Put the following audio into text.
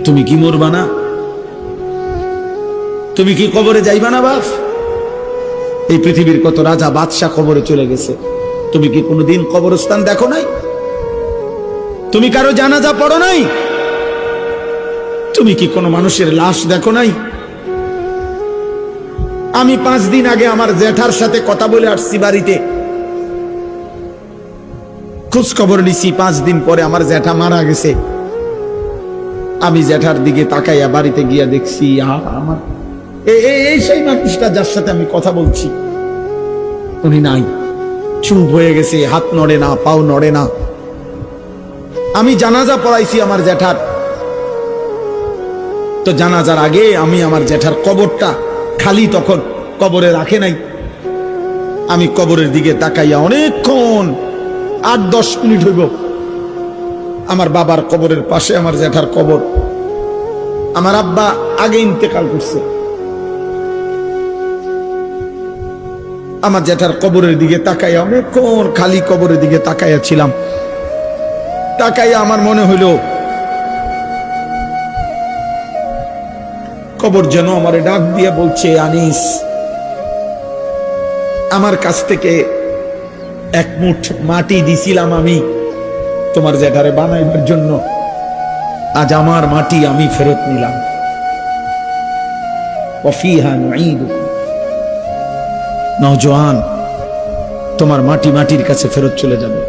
তুমি কি মরবা না? তুমি কি কবরে যাইবা না বাপ? এই পৃথিবীর কত রাজা বাদশাহ কবরে চলে গেছে, তুমি কি কোনোদিন কবরস্থান দেখো নাই? তুমি কারো জানাজা পড়ো নাই? তুমি কি কোনো মানুষের লাশ দেখো নাই? আমি 5 দিন আগে আমার জ্যাঠার সাথে কথা বলে আসছি, বাড়িতে খোঁজ খবর নিছি। 5 দিন পরে আমার জ্যাঠা মারা গেছে। আমি জ্যাঠার দিকে তাকাইয়া বাড়িতে গিয়া দেখছি আমার এই সেই মানুষটা যার সাথে আমি কথা বলছি, উনি নাই, চুপ হয়ে গেছে, হাত নড়ে না, পাও নড়ে না। আমি জানাজা পড়াইছি আমার জ্যাঠার, তো জানাজার আগে আমি আমার জ্যাঠার কবরটা খালি, তখন কবরে রাখে নাই। আমি কবরের দিকে তাকাইয়া অনেকক্ষণ 8-10 মিনিট হইব, আমার বাবার কবরের পাশে আমার জ্যাঠার কবর। আমার আব্বা আগে ইন্তেকাল করছে। আমার জ্যাঠার কবরের দিকে তাকাইয়া অনেকক্ষণ খালি কবরের দিকে তাকাইয়া ছিলাম। তাকাইয়া আমার মনে হইল কবর যেন আমারে ডাক দিয়ে বলছে, আনিস, আমার কাছ থেকে 1 মুঠ মাটি দিছিলাম আমি তোমার জ্যাঠারে বানাইবার জন্য, আজ আমার মাটি আমি ফেরত নিলাম। ওয়াফিহা নুঈদুকুম। নওজোয়ান, তোমার মাটি মাটির কাছে ফেরত চলে যাবে।